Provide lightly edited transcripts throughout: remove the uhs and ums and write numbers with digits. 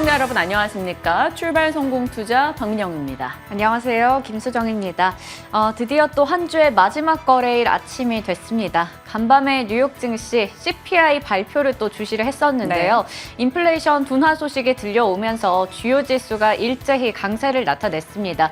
시청자 여러분 안녕하십니까? 출발 성공 투자 박민영입니다. 안녕하세요. 김수정입니다. 드디어 또 한 주의 마지막 거래일 아침이 됐습니다. 간밤에 뉴욕 증시 CPI 발표를 또 주시를 했었는데요. 인플레이션 둔화 소식이 들려오면서 주요 지수가 일제히 강세를 나타냈습니다.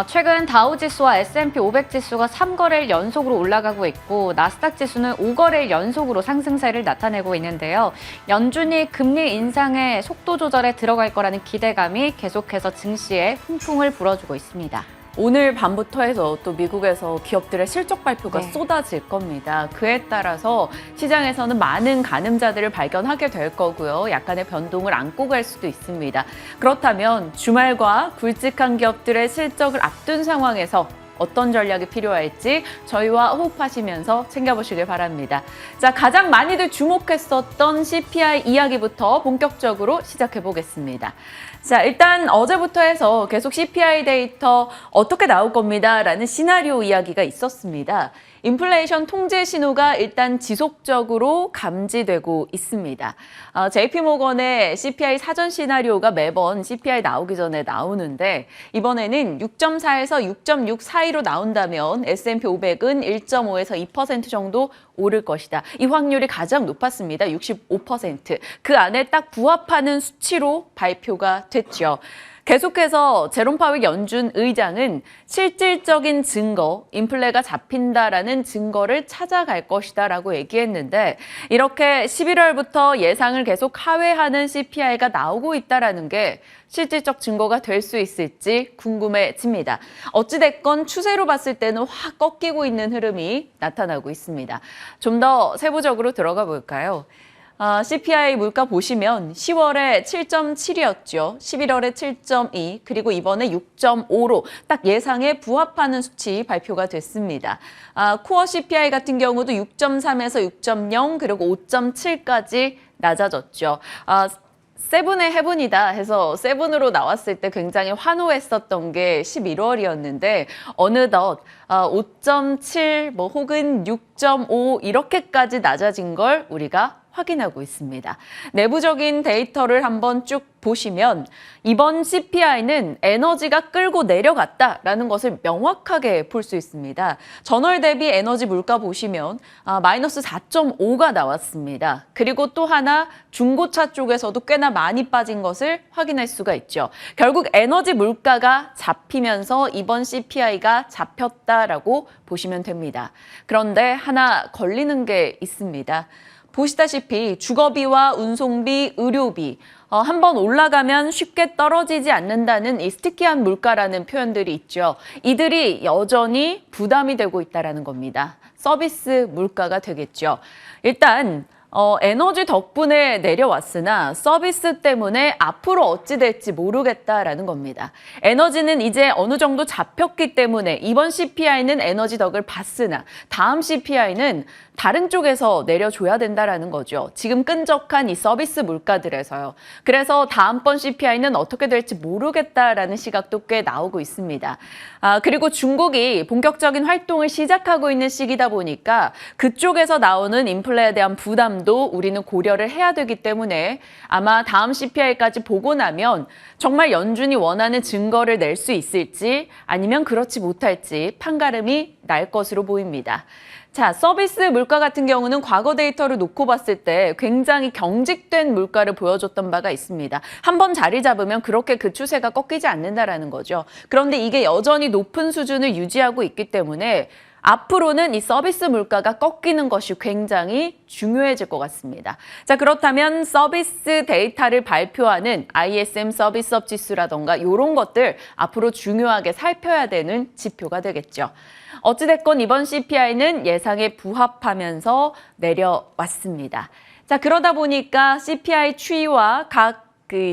최근 다우 지수와 S&P 500 지수가 3거래일 연속으로 올라가고 있고 나스닥 지수는 5거래일 연속으로 상승세를 나타내고 있는데요. 연준이 금리 인상의 속도 조절에 들어갈 거라는 기대감이 계속해서 증시에 훈풍을 불어주고 있습니다. 오늘 밤부터 해서 또 미국에서 기업들의 실적 발표가 네. 쏟아질 겁니다. 그에 따라서 시장에서는 많은 가늠자들을 발견하게 될 거고요. 약간의 변동을 안고 갈 수도 있습니다. 그렇다면 주말과 굵직한 기업들의 실적을 앞둔 상황에서 어떤 전략이 필요할지 저희와 호흡하시면서 챙겨보시길 바랍니다. 자, 가장 많이들 주목했었던 CPI 이야기부터 본격적으로 시작해 보겠습니다. 자, 일단 어제부터 해서 계속 CPI 데이터 어떻게 나올 겁니다 라는 시나리오 이야기가 있었습니다. 인플레이션 통제 신호가 일단 지속적으로 감지되고 있습니다. JP모건의 CPI 사전 시나리오가 매번 CPI 나오기 전에 나오는데 이번에는 6.4에서 6.6 사이로 나온다면 S&P 500은 1.5에서 2% 정도 오를 것이다. 이 확률이 가장 높았습니다. 65%. 그 안에 딱 부합하는 수치로 발표가 됐죠. 계속해서 제롬 파웰 연준 의장은 실질적인 증거, 인플레가 잡힌다라는 증거를 찾아갈 것이다라고 얘기했는데 이렇게 11월부터 예상을 계속 하회하는 CPI가 나오고 있다라는 게 실질적 증거가 될 수 있을지 궁금해집니다. 어찌됐건 추세로 봤을 때는 확 꺾이고 있는 흐름이 나타나고 있습니다. 좀 더 세부적으로 들어가 볼까요? CPI 물가 보시면 10월에 7.7이었죠. 11월에 7.2, 그리고 이번에 6.5로 딱 예상에 부합하는 수치 발표가 됐습니다. 코어 CPI 같은 경우도 6.3에서 6.0, 그리고 5.7까지 낮아졌죠. 세븐의 해븐이다 해서 세븐으로 나왔을 때 굉장히 환호했었던 게 11월이었는데 어느덧 5.7 혹은 6.5 이렇게까지 낮아진 걸 우리가 확인하고 있습니다. 내부적인 데이터를 한번 쭉 보시면 이번 CPI는 에너지가 끌고 내려갔다라는 것을 명확하게 볼 수 있습니다. 전월 대비 에너지 물가 보시면 마이너스 4.5가 나왔습니다. 그리고 또 하나 중고차 쪽에서도 꽤나 많이 빠진 것을 확인할 수가 있죠. 결국 에너지 물가가 잡히면서 이번 CPI가 잡혔다라고 보시면 됩니다. 그런데 하나 걸리는 게 있습니다. 보시다시피 주거비와 운송비, 의료비 한번 올라가면 쉽게 떨어지지 않는다는 이 스티키한 물가라는 표현들이 있죠. 이들이 여전히 부담이 되고 있다는 겁니다. 서비스 물가가 되겠죠. 일단 에너지 덕분에 내려왔으나 서비스 때문에 앞으로 어찌 될지 모르겠다라는 겁니다. 에너지는 이제 어느 정도 잡혔기 때문에 이번 CPI는 에너지 덕을 봤으나 다음 CPI는 다른 쪽에서 내려줘야 된다라는 거죠. 지금 끈적한 이 서비스 물가들에서요. 그래서 다음번 CPI는 어떻게 될지 모르겠다라는 시각도 꽤 나오고 있습니다. 그리고 중국이 본격적인 활동을 시작하고 있는 시기다 보니까 그쪽에서 나오는 인플레에 대한 부담도 우리는 고려를 해야 되기 때문에 아마 다음 CPI까지 보고 나면 정말 연준이 원하는 증거를 낼 수 있을지 아니면 그렇지 못할지 판가름이 날 것으로 보입니다. 자, 서비스 물가 같은 경우는 과거 데이터를 놓고 봤을 때 굉장히 경직된 물가를 보여줬던 바가 있습니다. 한번 자리 잡으면 그렇게 그 추세가 꺾이지 않는다라는 거죠. 그런데 이게 여전히 높은 수준을 유지하고 있기 때문에 앞으로는 이 서비스 물가가 꺾이는 것이 굉장히 중요해질 것 같습니다. 자, 그렇다면 서비스 데이터를 발표하는 ISM 서비스업 지수라던가 이런 것들 앞으로 중요하게 살펴야 되는 지표가 되겠죠. 어찌됐건 이번 CPI는 예상에 부합하면서 내려왔습니다. 자, 그러다 보니까 CPI 추이와 각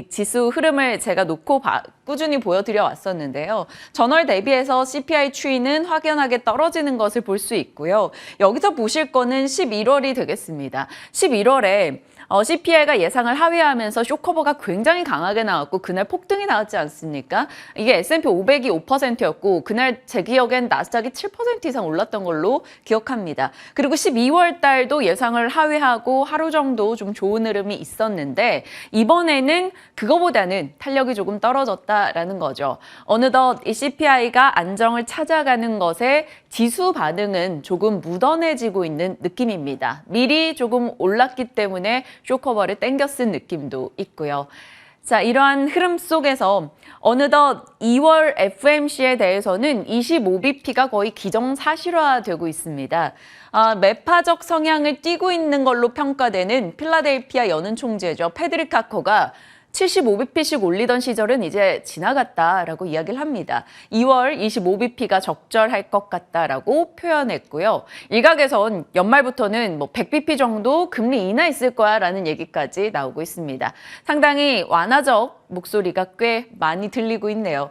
지수 흐름을 제가 놓고 꾸준히 보여드려 왔었는데요. 전월 대비해서 CPI 추이는 확연하게 떨어지는 것을 볼 수 있고요. 여기서 보실 거는 11월이 되겠습니다. 11월에 CPI가 예상을 하회하면서 쇼커버가 굉장히 강하게 나왔고 그날 폭등이 나왔지 않습니까? 이게 S&P 500이 5%였고 그날 제 기억엔 나스닥이 7% 이상 올랐던 걸로 기억합니다. 그리고 12월 달도 예상을 하회하고 하루 정도 좀 좋은 흐름이 있었는데 이번에는 그거보다는 탄력이 조금 떨어졌다라는 거죠. 어느덧 이 CPI가 안정을 찾아가는 것에 지수 반응은 조금 묻어내지고 있는 느낌입니다. 미리 조금 올랐기 때문에 쇼커버를 땡겨 쓴 느낌도 있고요. 자, 이러한 흐름 속에서 어느덧 2월 FMC에 대해서는 25bp가 거의 기정사실화되고 있습니다. 매파적 성향을 띠고 있는 걸로 평가되는 필라델피아 연은 총재죠. 패드릭 카커가 75bp씩 올리던 시절은 이제 지나갔다라고 이야기를 합니다. 2월 25bp가 적절할 것 같다라고 표현했고요. 일각에선 연말부터는 100bp 정도 금리 인하했을 거야라는 얘기까지 나오고 있습니다. 상당히 완화적 목소리가 꽤 많이 들리고 있네요.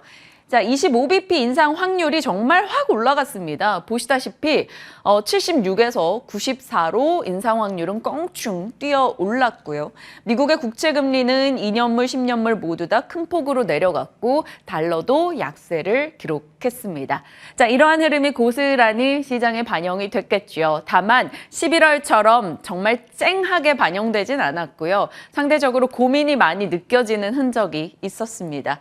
자, 25bp 인상 확률이 정말 확 올라갔습니다. 보시다시피 76에서 94로 인상 확률은 껑충 뛰어 올랐고요. 미국의 국채금리는 2년물, 10년물 모두 다 큰 폭으로 내려갔고 달러도 약세를 기록했습니다. 자, 이러한 흐름이 고스란히 시장에 반영이 됐겠죠. 다만 11월처럼 정말 쨍하게 반영되진 않았고요. 상대적으로 고민이 많이 느껴지는 흔적이 있었습니다.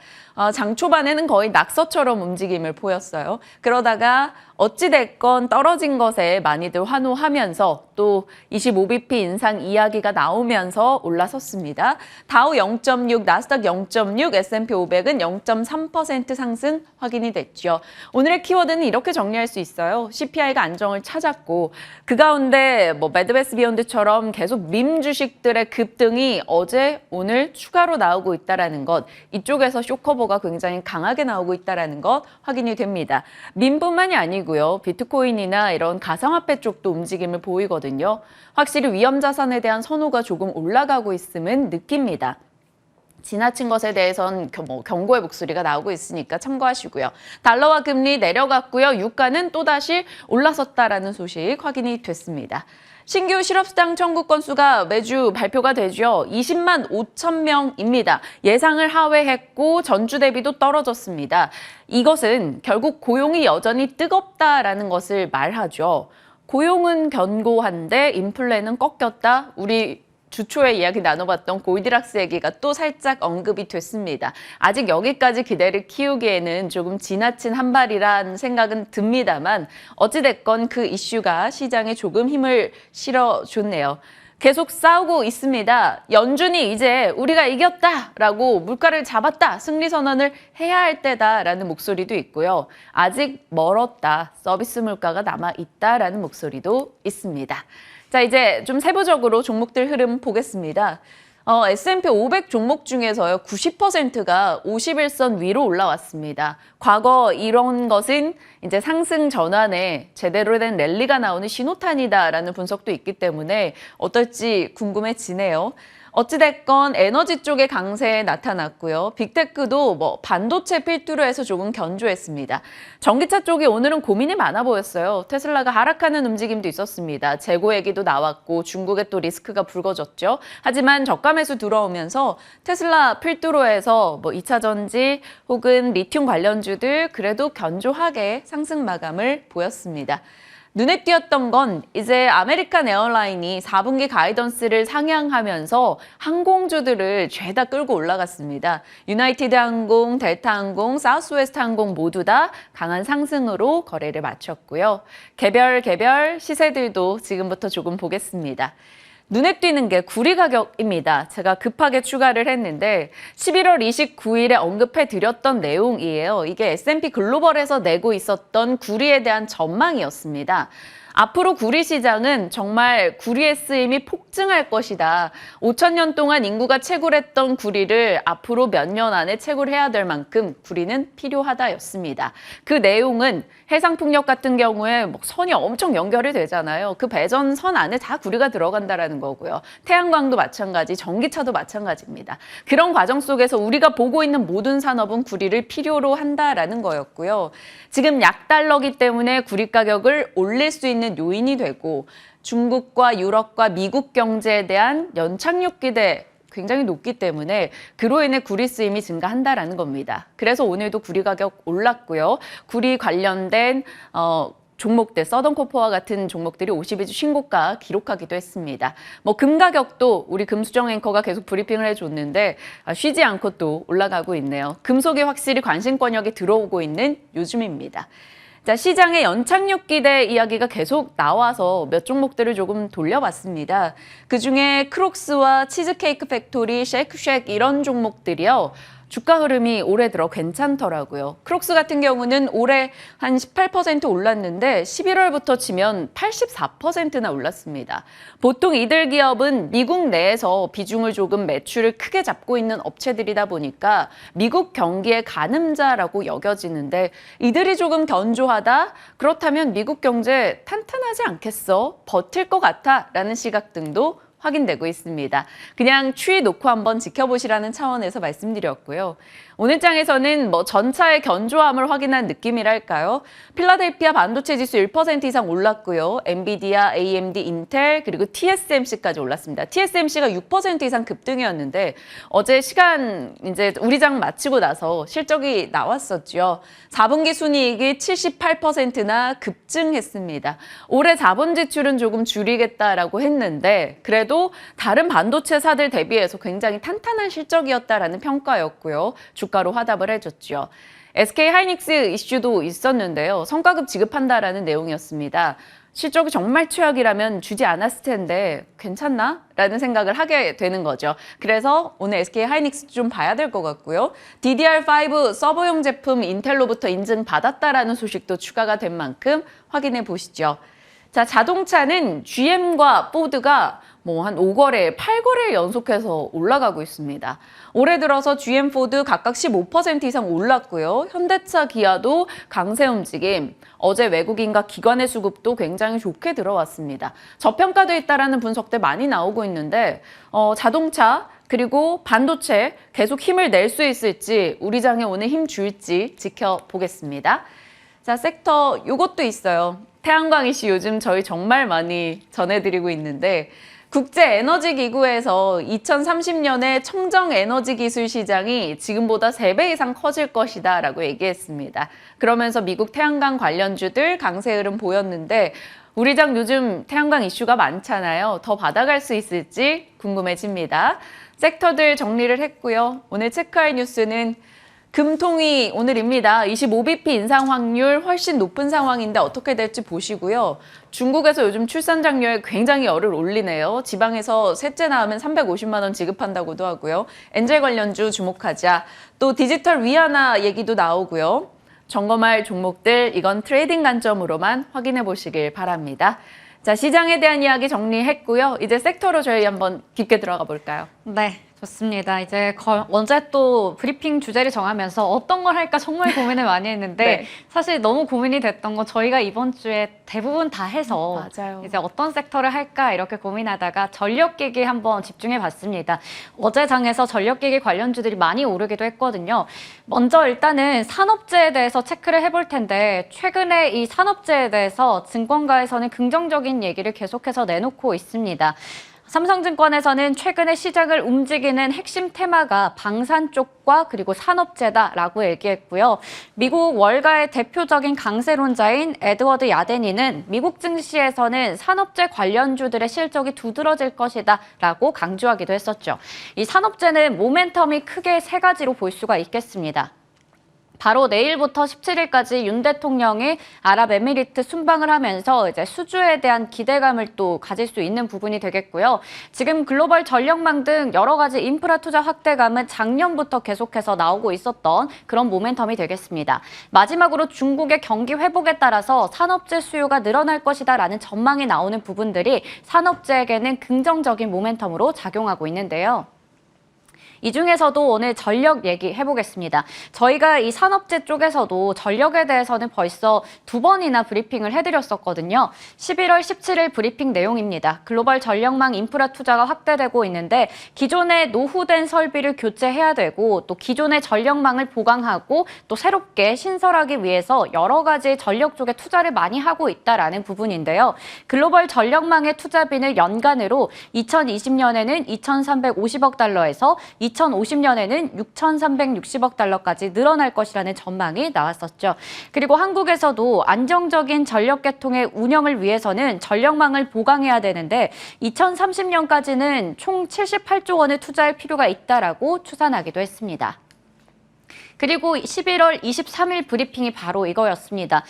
장 초반에는 거의 낙서처럼 움직임을 보였어요. 그러다가 어찌됐건 떨어진 것에 많이들 환호하면서 또 25bp 인상 이야기가 나오면서 올라섰습니다. 다우 0.6, 나스닥 0.6, S&P 500은 0.3% 상승 확인이 됐죠. 오늘의 키워드는 이렇게 정리할 수 있어요. CPI가 안정을 찾았고 그 가운데 매드베스 비욘드처럼 계속 밈 주식들의 급등이 어제, 오늘 추가로 나오고 있다는 것, 이쪽에서 쇼커버가 굉장히 강하게 나오고 있다는 것 확인이 됩니다. 밈뿐만이 아니고 비트코인이나 이런 가상화폐 쪽도 움직임을 보이거든요. 확실히 위험자산에 대한 선호가 조금 올라가고 있음은 느낍니다. 지나친 것에 대해선 경고의 목소리가 나오고 있으니까 참고하시고요. 달러와 금리 내려갔고요. 유가는 또다시 올라섰다라는 소식 확인이 됐습니다. 신규 실업수당 청구 건수가 매주 발표가 되죠. 20만 5천 명입니다. 예상을 하회했고 전주 대비도 떨어졌습니다. 이것은 결국 고용이 여전히 뜨겁다라는 것을 말하죠. 고용은 견고한데 인플레는 꺾였다. 우리 주초에 이야기 나눠봤던 골디락스 얘기가 또 살짝 언급이 됐습니다. 아직 여기까지 기대를 키우기에는 조금 지나친 한 발이란 생각은 듭니다만 어찌됐건 그 이슈가 시장에 조금 힘을 실어줬네요. 계속 싸우고 있습니다. 연준이 이제 우리가 이겼다라고 물가를 잡았다, 승리 선언을 해야 할 때다라는 목소리도 있고요. 아직 멀었다, 서비스 물가가 남아있다라는 목소리도 있습니다. 자, 이제 좀 세부적으로 종목들 흐름 보겠습니다. S&P 500 종목 중에서요, 90%가 51선 위로 올라왔습니다. 과거 이런 것은 이제 상승 전환에 제대로 된 랠리가 나오는 신호탄이다라는 분석도 있기 때문에 어떨지 궁금해지네요. 어찌됐건 에너지 쪽의 강세 나타났고요. 빅테크도 반도체 필두로 해서 조금 견조했습니다. 전기차 쪽이 오늘은 고민이 많아 보였어요. 테슬라가 하락하는 움직임도 있었습니다. 재고 얘기도 나왔고 중국에 또 리스크가 불거졌죠. 하지만 저가 매수 들어오면서 테슬라 필두로 해서 2차 전지 혹은 리튬 관련주들 그래도 견조하게 상승 마감을 보였습니다. 눈에 띄었던 건 이제 아메리칸 에어라인이 4분기 가이던스를 상향하면서 항공주들을 죄다 끌고 올라갔습니다. 유나이티드 항공, 델타 항공, 사우스웨스트 항공 모두 다 강한 상승으로 거래를 마쳤고요. 개별 시세들도 지금부터 조금 보겠습니다. 눈에 띄는 게 구리 가격입니다. 제가 급하게 추가를 했는데 11월 29일에 언급해드렸던 내용이에요. 이게 S&P 글로벌에서 내고 있었던 구리에 대한 전망이었습니다. 앞으로 구리 시장은 정말 구리의 쓰임이 폭증할 것이다. 5,000년 동안 인구가 채굴했던 구리를 앞으로 몇 년 안에 채굴해야 될 만큼 구리는 필요하다였습니다. 그 내용은 해상풍력 같은 경우에 선이 엄청 연결이 되잖아요. 그 배전선 안에 다 구리가 들어간다라는 거고요. 태양광도 마찬가지, 전기차도 마찬가지입니다. 그런 과정 속에서 우리가 보고 있는 모든 산업은 구리를 필요로 한다라는 거였고요. 지금 약달러기 때문에 구리 가격을 올릴 수 있는 있는 요인이 되고 중국과 유럽과 미국 경제에 대한 연착륙 기대 굉장히 높기 때문에 그로 인해 구리 쓰임이 증가한다라는 겁니다. 그래서 오늘도 구리 가격 올랐고요. 구리 관련된 종목들, 서던코퍼와 같은 종목들이 52주 신고가 기록하기도 했습니다. 금 가격도 우리 금수정 앵커가 계속 브리핑을 해줬는데 쉬지 않고 또 올라가고 있네요. 금속이 확실히 관심권역에 들어오고 있는 요즘입니다. 자, 시장의 연착륙 기대 이야기가 계속 나와서 몇 종목들을 조금 돌려봤습니다. 그중에 크록스와 치즈케이크 팩토리, 쉐이크쉑 이런 종목들이요. 주가 흐름이 올해 들어 괜찮더라고요. 크록스 같은 경우는 올해 한 18% 올랐는데 11월부터 치면 84%나 올랐습니다. 보통 이들 기업은 미국 내에서 비중을 조금 매출을 크게 잡고 있는 업체들이다 보니까 미국 경기의 가늠자라고 여겨지는데 이들이 조금 견조하다? 그렇다면 미국 경제 탄탄하지 않겠어? 버틸 것 같아? 라는 시각 등도 확인되고 있습니다. 그냥 추이 놓고 한번 지켜보시라는 차원에서 말씀드렸고요. 오늘 장에서는 전차의 견조함을 확인한 느낌이랄까요? 필라델피아 반도체 지수 1% 이상 올랐고요. 엔비디아, AMD, 인텔 그리고 TSMC까지 올랐습니다. TSMC가 6% 이상 급등이었는데 어제 시간 이제 우리 장 마치고 나서 실적이 나왔었죠. 4분기 순이익이 78%나 급증했습니다. 올해 자본 지출은 조금 줄이겠다라고 했는데 그래도 다른 반도체사들 대비해서 굉장히 탄탄한 실적이었다라는 평가였고요. 주가로 화답을 해줬죠. SK 하이닉스 이슈도 있었는데요. 성과급 지급한다라는 내용이었습니다. 실적이 정말 최악이라면 주지 않았을 텐데 괜찮나? 라는 생각을 하게 되는 거죠. 그래서 오늘 SK 하이닉스 좀 봐야 될 것 같고요. DDR5 서버용 제품 인텔로부터 인증받았다라는 소식도 추가가 된 만큼 확인해 보시죠. 자, 자동차는 GM과 포드가 한 5거래, 8거래 연속해서 올라가고 있습니다. 올해 들어서 GM, 포드 각각 15% 이상 올랐고요. 현대차, 기아도 강세 움직임. 어제 외국인과 기관의 수급도 굉장히 좋게 들어왔습니다. 저평가돼 있다라는 분석들 많이 나오고 있는데 자동차 그리고 반도체 계속 힘을 낼 수 있을지 우리 장에 오늘 힘 줄지 지켜보겠습니다. 자, 섹터 요것도 있어요. 태양광 이슈 요즘 저희 정말 많이 전해드리고 있는데 국제에너지기구에서 2030년에 청정에너지 기술 시장이 지금보다 3배 이상 커질 것이다 라고 얘기했습니다. 그러면서 미국 태양광 관련주들 강세 흐름 보였는데 우리 장 요즘 태양광 이슈가 많잖아요. 더 받아갈 수 있을지 궁금해집니다. 섹터들 정리를 했고요. 오늘 체크할 뉴스는 금통위 오늘입니다. 25bp 인상 확률 훨씬 높은 상황인데 어떻게 될지 보시고요. 중국에서 요즘 출산 장려에 굉장히 열을 올리네요. 지방에서 셋째 낳으면 350만 원 지급한다고도 하고요. 엔젤 관련주 주목하자. 또 디지털 위안화 얘기도 나오고요. 점검할 종목들 이건 트레이딩 관점으로만 확인해 보시길 바랍니다. 자, 시장에 대한 이야기 정리했고요. 이제 섹터로 저희 한번 깊게 들어가 볼까요? 네. 좋습니다. 이제 언제 또 브리핑 주제를 정하면서 어떤 걸 할까 정말 고민을 많이 했는데 네. 사실 너무 고민이 됐던 건 저희가 이번 주에 대부분 다 해서 맞아요. 이제 어떤 섹터를 할까 이렇게 고민하다가 전력기기 한번 집중해 봤습니다. 어제 장에서 전력기기 관련주들이 많이 오르기도 했거든요. 먼저 일단은 산업재에 대해서 체크를 해볼 텐데 최근에 이 산업재에 대해서 증권가에서는 긍정적인 얘기를 계속해서 내놓고 있습니다. 삼성증권에서는 최근에 시장을 움직이는 핵심 테마가 방산 쪽과 그리고 산업재다라고 얘기했고요. 미국 월가의 대표적인 강세론자인 에드워드 야데니는 미국 증시에서는 산업재 관련주들의 실적이 두드러질 것이다라고 강조하기도 했었죠. 이 산업재는 모멘텀이 크게 세 가지로 볼 수가 있겠습니다. 바로 내일부터 17일까지 윤 대통령이 아랍에미리트 순방을 하면서 이제 수주에 대한 기대감을 또 가질 수 있는 부분이 되겠고요. 지금 글로벌 전력망 등 여러 가지 인프라 투자 확대감은 작년부터 계속해서 나오고 있었던 그런 모멘텀이 되겠습니다. 마지막으로 중국의 경기 회복에 따라서 산업재 수요가 늘어날 것이다라는 전망이 나오는 부분들이 산업재에게는 긍정적인 모멘텀으로 작용하고 있는데요. 이 중에서도 오늘 전력 얘기해 보겠습니다. 저희가 이 산업재 쪽에서도 전력에 대해서는 벌써 2번이나 브리핑을 해드렸었거든요. 11월 17일 브리핑 내용입니다. 글로벌 전력망 인프라 투자가 확대되고 있는데 기존의 노후된 설비를 교체해야 되고 또 기존의 전력망을 보강하고 또 새롭게 신설하기 위해서 여러 가지 전력 쪽에 투자를 많이 하고 있다라는 부분인데요. 글로벌 전력망의 투자비는 연간으로 2020년에는 2,350억 달러에서 2050년에는 6,360억 달러까지 늘어날 것이라는 전망이 나왔었죠. 그리고 한국에서도 안정적인 전력 계통의 운영을 위해서는 전력망을 보강해야 되는데 2030년까지는 총 78조 원을 투자할 필요가 있다라고 추산하기도 했습니다. 그리고 11월 23일 브리핑이 바로 이거였습니다.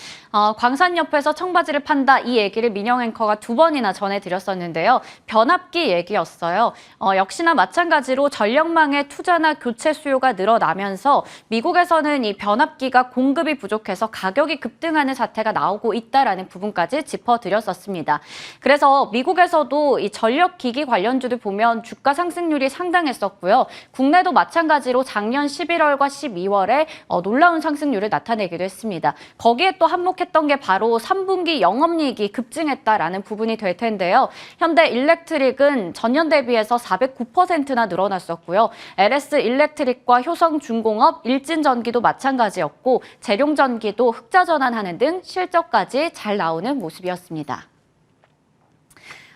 광산옆에서 청바지를 판다 이 얘기를 민영 앵커가 2번이나 전해드렸었는데요. 변압기 얘기였어요. 역시나 마찬가지로 전력망의 투자나 교체 수요가 늘어나면서 미국에서는 이 변압기가 공급이 부족해서 가격이 급등하는 사태가 나오고 있다라는 부분까지 짚어드렸었습니다. 그래서 미국에서도 이 전력기기 관련주들 보면 주가 상승률이 상당했었고요. 국내도 마찬가지로 작년 11월과 12월에 놀라운 상승률을 나타내기도 했습니다. 거기에 또 한몫했던 게 바로 3분기 영업이익이 급증했다라는 부분이 될 텐데요. 현대 일렉트릭은 전년 대비해서 409%나 늘어났었고요. LS 일렉트릭과 효성중공업, 일진전기도 마찬가지였고 재룡전기도 흑자 전환하는 등 실적까지 잘 나오는 모습이었습니다.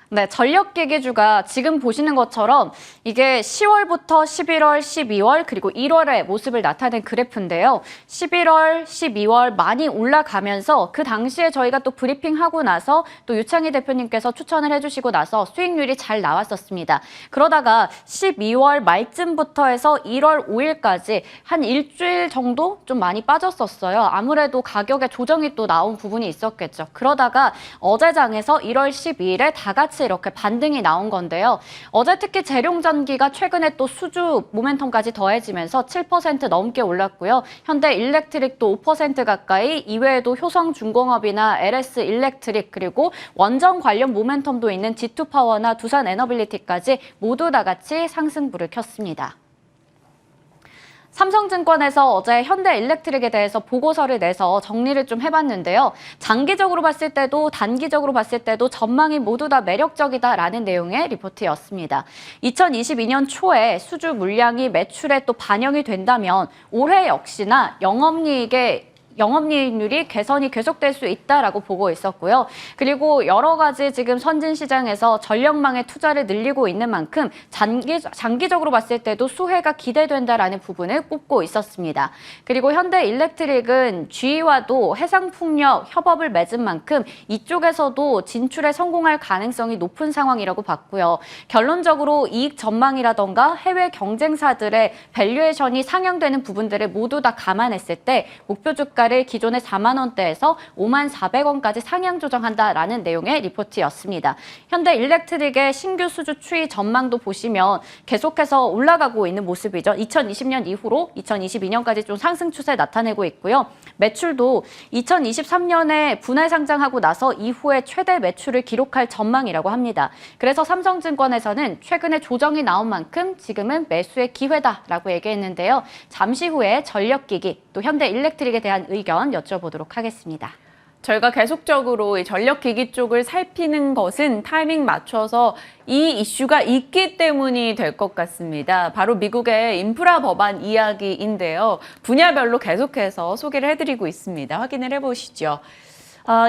네, 전력기기주가 지금 보시는 것처럼 이게 10월부터 11월, 12월 그리고 1월의 모습을 나타낸 그래프인데요. 11월, 12월 많이 올라가면서 그 당시에 저희가 또 브리핑하고 나서 또 유창희 대표님께서 추천을 해주시고 나서 수익률이 잘 나왔었습니다. 그러다가 12월 말쯤부터 해서 1월 5일까지 한 일주일 정도 좀 많이 빠졌었어요. 아무래도 가격에 조정이 또 나온 부분이 있었겠죠. 그러다가 어제 장에서 1월 12일에 다 같이 이렇게 반등이 나온 건데요. 어제 특히 재룡전기가 최근에 또 수주 모멘텀까지 더해지면서 7% 넘게 올랐고요. 현대 일렉트릭도 5% 가까이, 이외에도 효성중공업이나 LS 일렉트릭 그리고 원전 관련 모멘텀도 있는 G2파워나 두산 에너빌리티까지 모두 다 같이 상승불을 켰습니다. 삼성증권에서 어제 현대일렉트릭에 대해서 보고서를 내서 정리를 좀 해봤는데요. 장기적으로 봤을 때도 단기적으로 봤을 때도 전망이 모두 다 매력적이다라는 내용의 리포트였습니다. 2022년 초에 수주 물량이 매출에 또 반영이 된다면 올해 역시나 영업이익률이 개선이 계속될 수 있다라고 보고 있었고요. 그리고 여러 가지 지금 선진 시장에서 전력망의 투자를 늘리고 있는 만큼 장기적으로 봤을 때도 수혜가 기대된다라는 부분을 꼽고 있었습니다. 그리고 현대일렉트릭은 GE와도 해상풍력 협업을 맺은 만큼 이쪽에서도 진출에 성공할 가능성이 높은 상황이라고 봤고요. 결론적으로 이익 전망이라던가 해외 경쟁사들의 밸류에이션이 상향되는 부분들을 모두 다 감안했을 때 목표 주가 를 기존의 4만 원대에서 5만 400원까지 상향 조정한다라는 내용의 리포트였습니다. 현대일렉트릭의 신규 수주 추이 전망도 보시면 계속해서 올라가고 있는 모습이죠. 2020년 이후로 2022년까지 좀 상승 추세 나타내고 있고요. 매출도 2023년에 분할 상장하고 나서 이후에 최대 매출을 기록할 전망이라고 합니다. 그래서 삼성증권에서는 최근에 조정이 나온 만큼 지금은 매수의 기회다라고 얘기했는데요. 잠시 후에 전력기기 또 현대일렉트릭에 대한 의견 여쭤보도록 하겠습니다. 저희가 계속적으로 이 전력기기 쪽을 살피는 것은 타이밍 맞춰서 이 이슈가 있기 때문이 될 것 같습니다. 바로 미국의 인프라 법안 이야기인데요. 분야별로 계속해서 소개를 해드리고 있습니다. 확인을 해보시죠.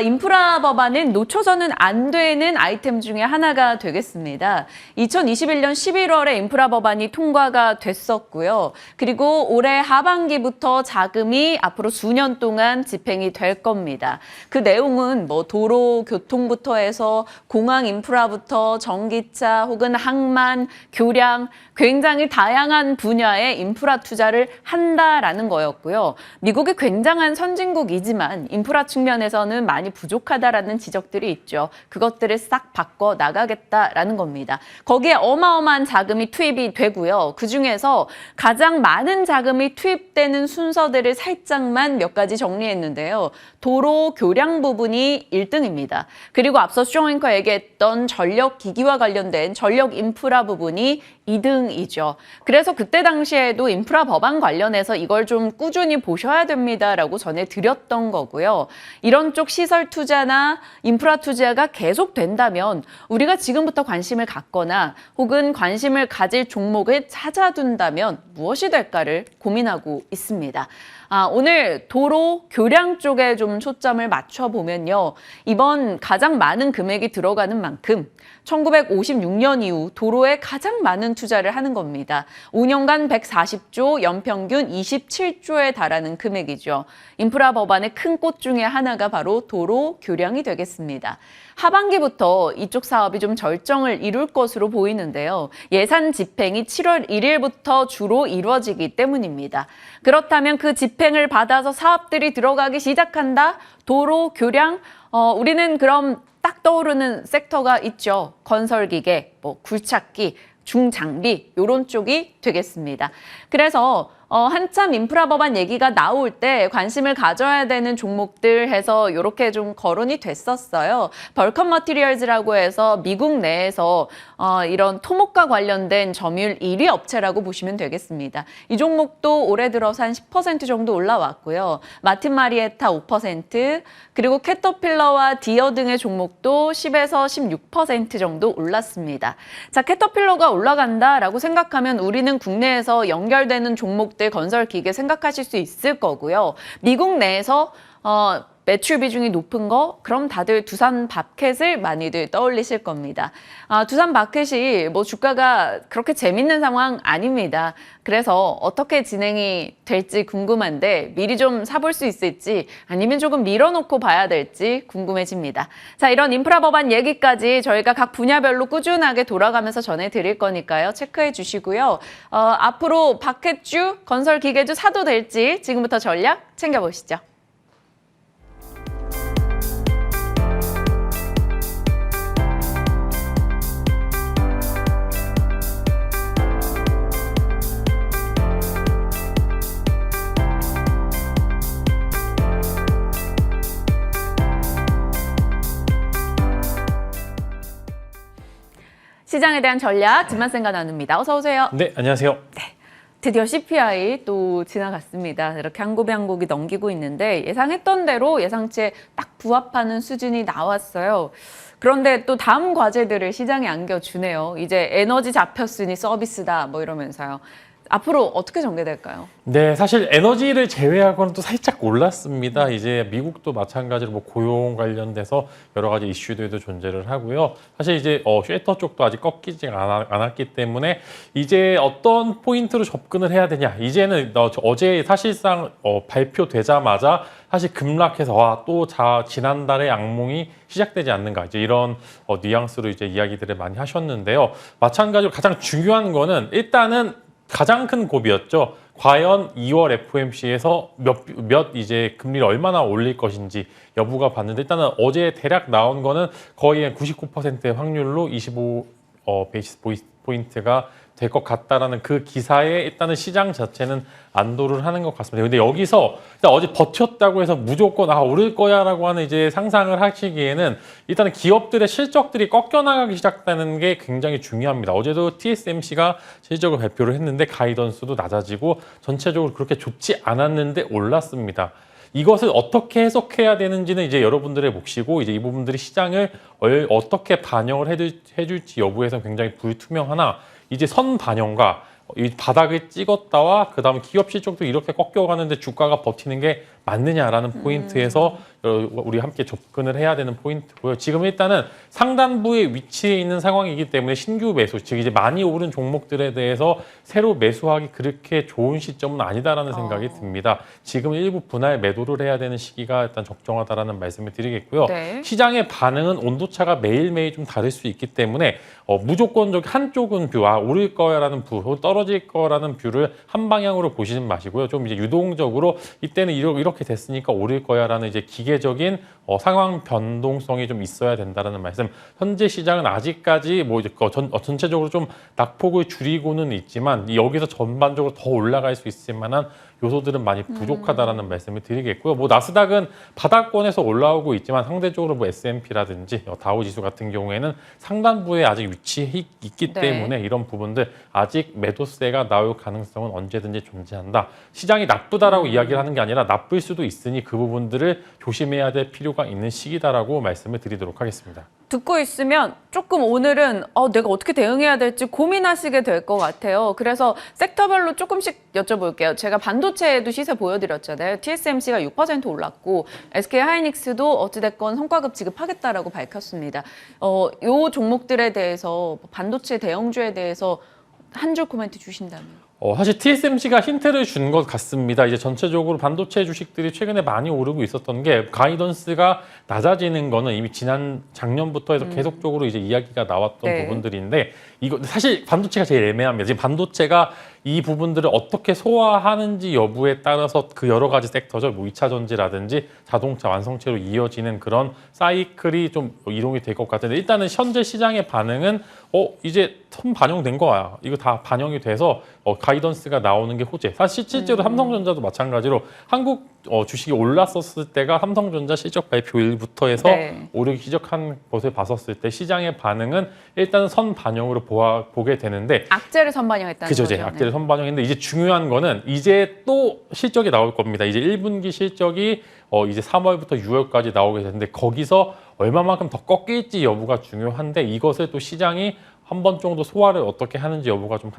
인프라 법안은 놓쳐서는 안 되는 아이템 중에 하나가 되겠습니다. 2021년 11월에 인프라 법안이 통과가 됐었고요. 그리고 올해 하반기부터 자금이 앞으로 수년 동안 집행이 될 겁니다. 그 내용은 뭐 도로, 교통부터 해서 공항 인프라부터 전기차 혹은 항만, 교량, 굉장히 다양한 분야의 인프라 투자를 한다라는 거였고요. 미국이 굉장한 선진국이지만 인프라 측면에서는 많이 부족하다라는 지적들이 있죠. 그것들을 싹 바꿔 나가겠다라는 겁니다. 거기에 어마어마한 자금이 투입이 되고요. 그중에서 가장 많은 자금이 투입되는 순서들을 살짝만 몇 가지 정리했는데요. 도로, 교량 부분이 1등입니다. 그리고 앞서 쇼 앵커 얘기했던 전력 기기와 관련된 전력 인프라 부분이 2등 등이죠. 그래서 그때 당시에도 인프라 법안 관련해서 이걸 좀 꾸준히 보셔야 됩니다라고 전해드렸던 거고요. 이런 쪽 시설 투자나 인프라 투자가 계속된다면 우리가 지금부터 관심을 갖거나 혹은 관심을 가질 종목을 찾아둔다면 무엇이 될까를 고민하고 있습니다. 오늘 도로 교량 쪽에 좀 초점을 맞춰보면요. 이번 가장 많은 금액이 들어가는 만큼 1956년 이후 도로에 가장 많은 투자를 하는 겁니다. 5년간 140조, 연평균 27조에 달하는 금액이죠. 인프라 법안의 큰 꽃 중에 하나가 바로 도로 교량이 되겠습니다. 하반기부터 이쪽 사업이 좀 절정을 이룰 것으로 보이는데요. 예산 집행이 7월 1일부터 주로 이루어지기 때문입니다. 그렇다면 그 집행을 받아서 사업들이 들어가기 시작한다? 도로, 교량? 우리는 그럼 딱 떠오르는 섹터가 있죠. 건설기계, 굴착기, 중장비 이런 쪽이 되겠습니다. 그래서 한참 인프라 법안 얘기가 나올 때 관심을 가져야 되는 종목들 해서 이렇게 좀 거론이 됐었어요. 벌컨 머티리얼즈라고 해서 미국 내에서 이런 토목과 관련된 점유율 1위 업체라고 보시면 되겠습니다. 이 종목도 올해 들어서 한 10% 정도 올라왔고요. 마틴 마리에타 5%, 그리고 캐터필러와 디어 등의 종목도 10에서 16% 정도 올랐습니다. 자, 캐터필러가 올라간다라고 생각하면 우리는 국내에서 연결되는 종목들 건설 기계 생각하실 수 있을 거고요. 미국 내에서 매출 비중이 높은 거, 그럼 다들 두산 밥켓을 많이들 떠올리실 겁니다. 두산 밥켓이 주가가 그렇게 재밌는 상황 아닙니다. 그래서 어떻게 진행이 될지 궁금한데 미리 좀 사볼 수 있을지 아니면 조금 밀어놓고 봐야 될지 궁금해집니다. 자, 이런 인프라 법안 얘기까지 저희가 각 분야별로 꾸준하게 돌아가면서 전해드릴 거니까요. 체크해 주시고요. 앞으로 밥켓주, 건설 기계주 사도 될지 지금부터 전략 챙겨보시죠. 시장에 대한 전략 진만쌤과 나눕니다. 어서 오세요. 네, 안녕하세요. 드디어 CPI 또 지나갔습니다. 이렇게 한 곡에 한 곡이 넘기고 있는데 예상했던 대로 예상치에 딱 부합하는 수준이 나왔어요. 그런데 또 다음 과제들을 시장에 안겨주네요. 이제 에너지 잡혔으니 서비스다 이러면서요. 앞으로 어떻게 전개될까요? 네, 사실 에너지를 제외하고는 또 살짝 올랐습니다. 이제 미국도 마찬가지로 고용 관련돼서 여러 가지 이슈들도 존재를 하고요. 사실 이제 쉐터 쪽도 아직 꺾이지 않았기 때문에 이제 어떤 포인트로 접근을 해야 되냐. 이제는 어제 사실상 발표되자마자 사실 급락해서 또 지난달에 악몽이 시작되지 않는가. 이제 이런 뉘앙스로 이제 이야기들을 많이 하셨는데요. 마찬가지로 가장 중요한 거는 일단은 가장 큰 고비였죠. 과연 2월 FOMC에서 몇 이제 금리를 얼마나 올릴 것인지 여부가 봤는데 일단은 어제 대략 나온 거는 거의 99%의 확률로 25 베이시스 포인트가 될 것 같다라는 그 기사에 일단은 시장 자체는 안도를 하는 것 같습니다. 근데 여기서 일단 어제 버텼다고 해서 무조건 오를 거야라고 하는 이제 상상을 하시기에는 일단은 기업들의 실적들이 꺾여 나가기 시작되는 게 굉장히 중요합니다. 어제도 TSMC가 실적을 발표를 했는데 가이던스도 낮아지고 전체적으로 그렇게 좋지 않았는데 올랐습니다. 이것을 어떻게 해석해야 되는지는 이제 여러분들의 몫이고 이제 이 부분들이 시장을 어떻게 반영을 해줄지 여부에서 굉장히 불투명하나 이제 선 반영과 이 바닥을 찍었다와 그다음 기업 실적도 이렇게 꺾여가는데 주가가 버티는 게 맞느냐라는 포인트에서 우리 함께 접근을 해야 되는 포인트고요. 지금 일단은 상단부에 위치해 있는 상황이기 때문에 신규 매수, 즉 이제 많이 오른 종목들에 대해서 새로 매수하기 그렇게 좋은 시점은 아니다라는 생각이 듭니다. 지금 일부 분할 매도를 해야 되는 시기가 일단 적정하다라는 말씀을 드리겠고요. 네. 시장의 반응은 온도차가 매일매일 좀 다를 수 있기 때문에 무조건적 한쪽은 오를 거야라는 뷰, 떨어질 거라는 뷰를 한 방향으로 보시는 마시고요. 좀 이제 유동적으로 이때는 이렇게 이렇게 됐으니까 오를 거야라는 이제 기계적인 상황 변동성이 좀 있어야 된다라는 말씀. 현재 시장은 아직까지 뭐 이제 전체적으로 좀 낙폭을 줄이고는 있지만 여기서 전반적으로 더 올라갈 수 있을 만한 요소들은 많이 부족하다라는 말씀을 드리겠고요. 뭐 나스닥은 바닥권에서 올라오고 있지만 상대적으로 뭐 S&P라든지 다우지수 같은 경우에는 상단부에 아직 위치해 있기 네. 때문에 이런 부분들 아직 매도세가 나올 가능성은 언제든지 존재한다. 시장이 나쁘다라고 이야기를 하는 게 아니라 나쁠 수도 있으니 그 부분들을 조심해야 될 필요가 있는 시기다라고 말씀을 드리도록 하겠습니다. 듣고 있으면 조금 오늘은 내가 어떻게 대응해야 될지 고민하시게 될 것 같아요. 그래서 섹터별로 조금씩 여쭤볼게요. 제가 반도체에도 시세 보여드렸잖아요. TSMC가 6% 올랐고 SK하이닉스도 어찌됐건 성과급 지급하겠다라고 밝혔습니다. 요 종목들에 대해서 반도체 대형주에 대해서 한 줄 코멘트 주신다면. 사실 TSMC가 힌트를 준 것 같습니다. 이제 전체적으로 반도체 주식들이 최근에 많이 오르고 있었던 게 가이던스가 낮아지는 거는 이미 작년부터 해서 계속적으로 이제 이야기가 나왔던 네. 부분들인데 이거 사실 반도체가 제일 애매합니다. 지금 반도체가 이 부분들을 어떻게 소화하는지 여부에 따라서 그 여러 가지 섹터죠. 뭐 2차 전지라든지 자동차 완성체로 이어지는 그런 사이클이 좀 이동이 될 것 같은데 일단은 현재 시장의 반응은 이제 선 반영된 거야. 이거 다 반영이 돼서 가이던스가 나오는 게 호재. 사실 실제로 삼성전자도 마찬가지로 한국 주식이 올랐었을 때가 삼성전자 실적 발표일부터 해서 네. 오르기 시작한 것을 봤었을 때 시장의 반응은 일단 선 반영으로 보게 되는데 악재를 선반영했다는 그죠, 거죠. 이제 악재를 선반영했는데 이제 중요한 거는 이제 또 실적이 나올 겁니다. 이제 1분기 실적이 이제 3월부터 6월까지 나오게 되는데 거기서 얼마만큼 더 꺾일지 여부가 중요한데 이것을 또 시장이 한 번 정도 소화를 어떻게 하는지 여부가 좀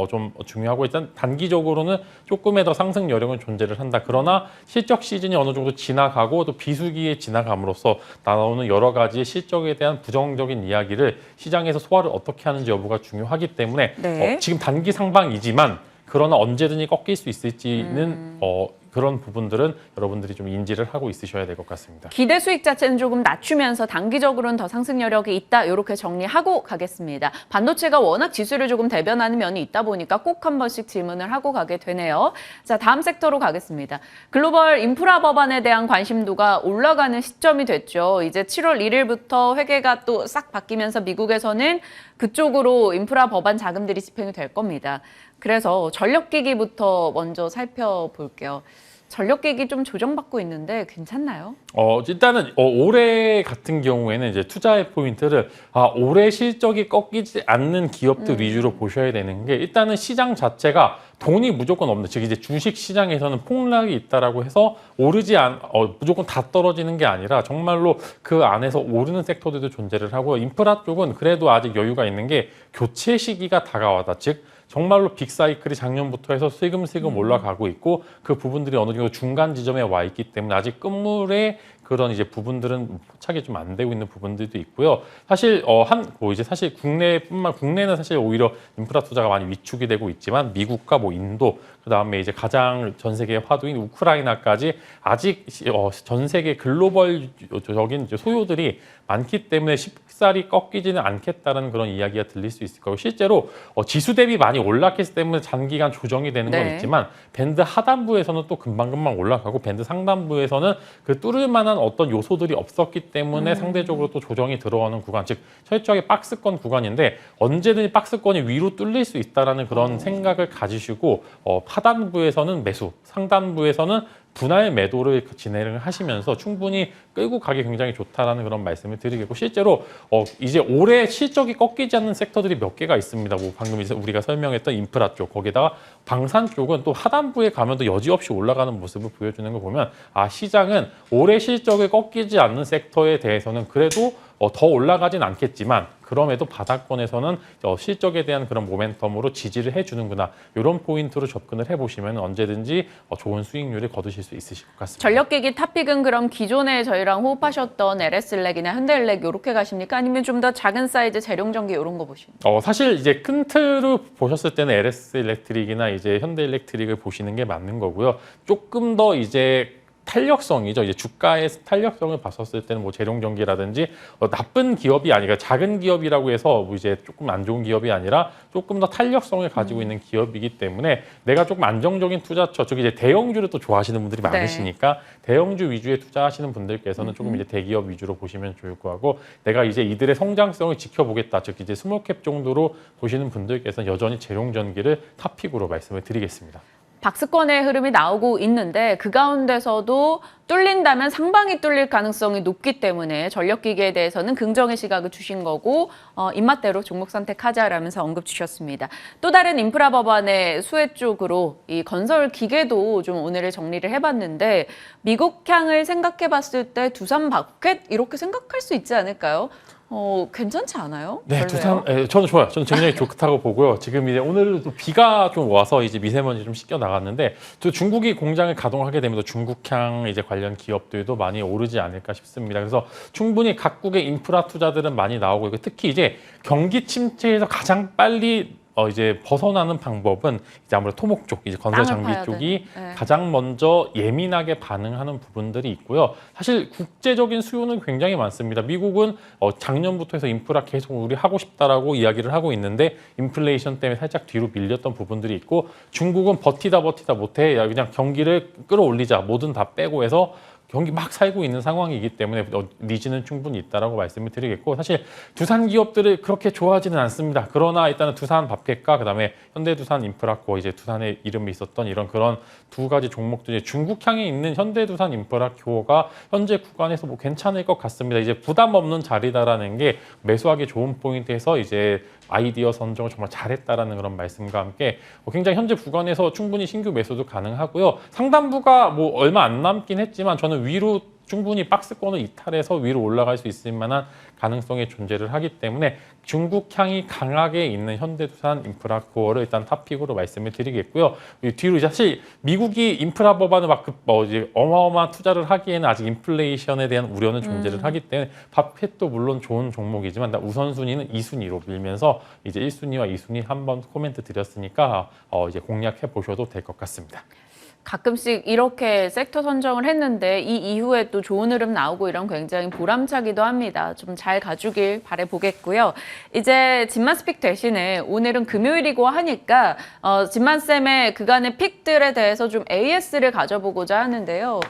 좀 중요하고 일단 단기적으로는 조금의 더 상승 여력은 존재를 한다. 그러나 실적 시즌이 어느 정도 지나가고 또 비수기에 지나감으로써 나오는 여러 가지 실적에 대한 부정적인 이야기를 시장에서 소화를 어떻게 하는지 여부가 중요하기 때문에 네. 지금 단기 상방이지만 그러나 언제든지 꺾일 수 있을지는 그런 부분들은 여러분들이 좀 인지를 하고 있으셔야 될 것 같습니다. 기대 수익 자체는 조금 낮추면서 단기적으로는 더 상승 여력이 있다. 이렇게 정리하고 가겠습니다. 반도체가 워낙 지수를 조금 대변하는 면이 있다 보니까 꼭 한 번씩 질문을 하고 가게 되네요. 자, 다음 섹터로 가겠습니다. 글로벌 인프라 법안에 대한 관심도가 올라가는 시점이 됐죠. 이제 7월 1일부터 회계가 또 싹 바뀌면서 미국에서는 그쪽으로 인프라 법안 자금들이 집행이 될 겁니다. 그래서 전력기기부터 먼저 살펴볼게요. 전력기기 좀 조정받고 있는데 괜찮나요? 일단은 올해 같은 경우에는 이제 투자의 포인트를 올해 실적이 꺾이지 않는 기업들 위주로 보셔야 되는 게 일단은 시장 자체가 돈이 무조건 없는 즉 이제 주식 시장에서는 폭락이 있다라고 해서 무조건 다 떨어지는 게 아니라 정말로 그 안에서 오르는 섹터들도 존재를 하고요. 인프라 쪽은 그래도 아직 여유가 있는 게 교체 시기가 다가왔다. 즉 정말로 빅사이클이 작년부터 해서 슬금슬금 올라가고 있고 그 부분들이 어느 정도 중간 지점에 와 있기 때문에 아직 끝물에 그런 이제 부분들은 포착이 좀 안 되고 있는 부분들도 있고요. 사실 이제 사실 국내는 사실 오히려 인프라 투자가 많이 위축이 되고 있지만 미국과 뭐 인도 그다음에 이제 가장 전 세계 화두인 우크라이나까지 아직 전 세계 글로벌적인 소요들이 많기 때문에 쉽사리 꺾이지는 않겠다는 그런 이야기가 들릴 수 있을 거고 실제로 지수 대비 많이 올랐기 때문에 장기간 조정이 되는 건 네. 있지만 밴드 하단부에서는 또 금방금방 올라가고 밴드 상단부에서는 그 뚫을 만한 어떤 요소들이 없었기 때문에 상대적으로 또 조정이 들어가는 구간 즉 철저하게 박스권 구간인데 언제든지 박스권이 위로 뚫릴 수 있다라는 그런 생각을 가지시고 하단부에서는 매수 상단부에서는 분할 매도를 진행을 하시면서 충분히 끌고 가기 굉장히 좋다라는 그런 말씀을 드리겠고 실제로 이제 올해 실적이 꺾이지 않는 섹터들이 몇 개가 있습니다. 뭐 방금 우리가 설명했던 인프라 쪽 거기다가 방산 쪽은 또 하단부에 가면 또 여지없이 올라가는 모습을 보여주는 거 보면 시장은 올해 실적을 꺾이지 않는 섹터에 대해서는 그래도 더 올라가진 않겠지만 그럼에도 바닥권에서는 실적에 대한 그런 모멘텀으로 지지를 해주는구나 이런 포인트로 접근을 해보시면 언제든지 좋은 수익률을 거두실 수 있으실 것 같습니다. 전력기기 탑픽은 그럼 기존에 저희랑 호흡하셨던 LS일렉이나 현대일렉 이렇게 가십니까? 아니면 좀 더 작은 사이즈 재룡전기 이런 거 보십니까? 사실 이제 큰 틀로 보셨을 때는 LS 일렉트릭이나 이제 현대 일렉트릭을 보시는 게 맞는 거고요. 조금 더 이제 탄력성이죠. 이제 주가의 탄력성을 봤었을 때는 뭐 재룡전기라든지 나쁜 기업이 아니라 작은 기업이라고 해서 뭐 이제 조금 안 좋은 기업이 아니라 조금 더 탄력성을 가지고 있는 기업이기 때문에 내가 조금 안정적인 투자처, 즉 이제 대형주를 또 좋아하시는 분들이 네. 많으시니까 대형주 위주에 투자하시는 분들께서는 조금 이제 대기업 위주로 보시면 좋을 것 같고, 내가 이제 이들의 성장성을 지켜보겠다, 즉 이제 스몰캡 정도로 보시는 분들께서는 여전히 재룡전기를 탑픽으로 말씀을 드리겠습니다. 박스권의 흐름이 나오고 있는데 그 가운데서도 뚫린다면 상방이 뚫릴 가능성이 높기 때문에 전력기계에 대해서는 긍정의 시각을 주신 거고 입맛대로 종목 선택하자라면서 언급 주셨습니다. 또 다른 인프라 법안의 수혜 쪽으로 이 건설 기계도 좀 오늘을 정리를 해봤는데 미국향을 생각해봤을 때 두산 마켓 이렇게 생각할 수 있지 않을까요? 괜찮지 않아요? 네, 별로예요? 저는 좋아요. 저는 굉장히 좋다고 보고요. 지금 이제 오늘도 비가 좀 와서 이제 미세먼지 좀 씻겨 나갔는데, 또 중국이 공장을 가동하게 되면서 중국향 이제 관련 기업들도 많이 오르지 않을까 싶습니다. 그래서 충분히 각국의 인프라 투자들은 많이 나오고 있고, 특히 이제 경기 침체에서 가장 빨리 이제 벗어나는 방법은 이제 아무래도 토목 쪽, 이제 건설 장비 쪽이 가장 먼저 예민하게 반응하는 부분들이 있고요. 사실 국제적인 수요는 굉장히 많습니다. 미국은 작년부터 해서 인프라 계속 우리 하고 싶다라고 이야기를 하고 있는데 인플레이션 때문에 살짝 뒤로 밀렸던 부분들이 있고, 중국은 버티다 못해 그냥 경기를 끌어올리자, 뭐든 다 빼고 해서 경기 막 살고 있는 상황이기 때문에 니즈는 충분히 있다라고 말씀을 드리겠고, 사실 두산 기업들을 그렇게 좋아하지는 않습니다. 그러나 일단은 두산 밥켓과 그다음에 현대두산 인프라코어, 이제 두산의 이름이 있었던 이런 그런 두 가지 종목들이 중국향에 있는 현대두산 인프라코어가 현재 구간에서 뭐 괜찮을 것 같습니다. 이제 부담 없는 자리다라는 게 매수하기 좋은 포인트에서 이제 아이디어 선정을 정말 잘했다라는 그런 말씀과 함께 굉장히 현재 구간에서 충분히 신규 매수도 가능하고요. 상단부가 뭐 얼마 안 남긴 했지만 저는 위로 충분히 박스권을 이탈해서 위로 올라갈 수 있을 만한 가능성이 존재를 하기 때문에 중국향이 강하게 있는 현대두산 인프라코어를 일단 탑픽으로 말씀을 드리겠고요. 뒤로 사실 미국이 인프라 법안을 이제 어마어마한 투자를 하기에는 아직 인플레이션에 대한 우려는 존재를 하기 때문에 밥켓도 물론 좋은 종목이지만 우선순위는 2순위로 밀면서 이제 1순위와 2순위 한번 코멘트 드렸으니까 이제 공략해 보셔도 될 것 같습니다. 가끔씩 이렇게 섹터 선정을 했는데 이 이후에 또 좋은 흐름 나오고 이런 굉장히 보람차기도 합니다. 좀 잘 가주길 바라보겠고요. 이제 진만스픽 대신에 오늘은 금요일이고 하니까 진만쌤의 그간의 픽들에 대해서 좀 AS를 가져보고자 하는데요.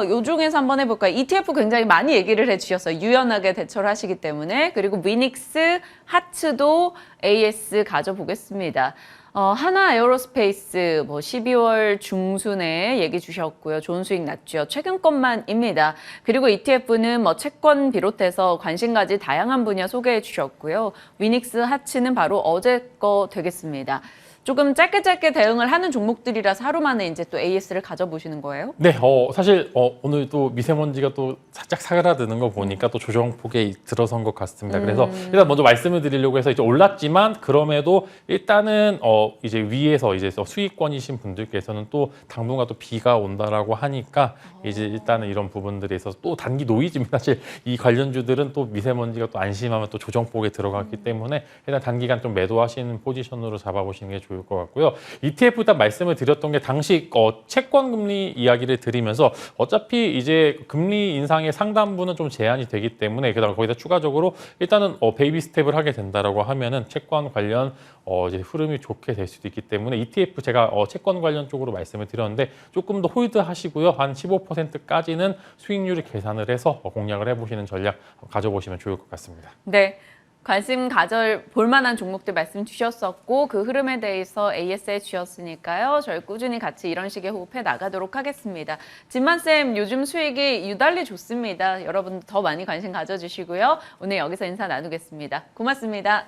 요 중에서 한번 해볼까요? ETF 굉장히 많이 얘기를 해주셨어요. 유연하게 대처를 하시기 때문에. 그리고 위닉스, 하츠도 AS 가져보겠습니다. 하나 에어로스페이스 12월 중순에 얘기 주셨고요. 좋은 수익 났죠. 최근 것만입니다. 그리고 ETF는 채권 비롯해서 관심 가질 다양한 분야 소개해 주셨고요. 위닉스, 하츠는 바로 어제 거 되겠습니다. 조금 짧게 대응을 하는 종목들이라서 하루 만에 이제 또 AS를 가져보시는 거예요? 네, 사실 오늘 또 미세먼지가 또 살짝 사그라드는 거 보니까 또 조정폭에 들어선 것 같습니다. 그래서 일단 먼저 말씀을 드리려고 해서 이제 올랐지만 그럼에도 일단은 이제 위에서 이제 수익권이신 분들께서는 또 당분간 또 비가 온다라고 하니까 이제 일단은 이런 부분들에 있어서 또 단기 노이즈입니다. 사실 이 관련주들은 또 미세먼지가 또 안심하면 또 조정폭에 들어갔기 때문에 일단 단기간 좀 매도하시는 포지션으로 잡아보시는 게 좋을 것 같고요. ETF 일단 말씀을 드렸던 게 당시 채권 금리 이야기를 드리면서 어차피 이제 금리 인상의 상단부는 좀 제한이 되기 때문에 그다음 거기다 추가적으로 일단은 베이비 스텝을 하게 된다라고 하면은 채권 관련 이제 흐름이 좋게 될 수도 있기 때문에 ETF 제가 채권 관련 쪽으로 말씀을 드렸는데 조금 더 홀드 하시고요. 한 15%까지는 수익률을 계산을 해서 공략을 해보시는 전략 가져보시면 좋을 것 같습니다. 네. 관심 가져 볼 만한 종목들 말씀 주셨었고 그 흐름에 대해서 AS에 주셨으니까요. 저희 꾸준히 같이 이런 식의 호흡해 나가도록 하겠습니다. 진만쌤 요즘 수익이 유달리 좋습니다. 여러분 더 많이 관심 가져주시고요. 오늘 여기서 인사 나누겠습니다. 고맙습니다.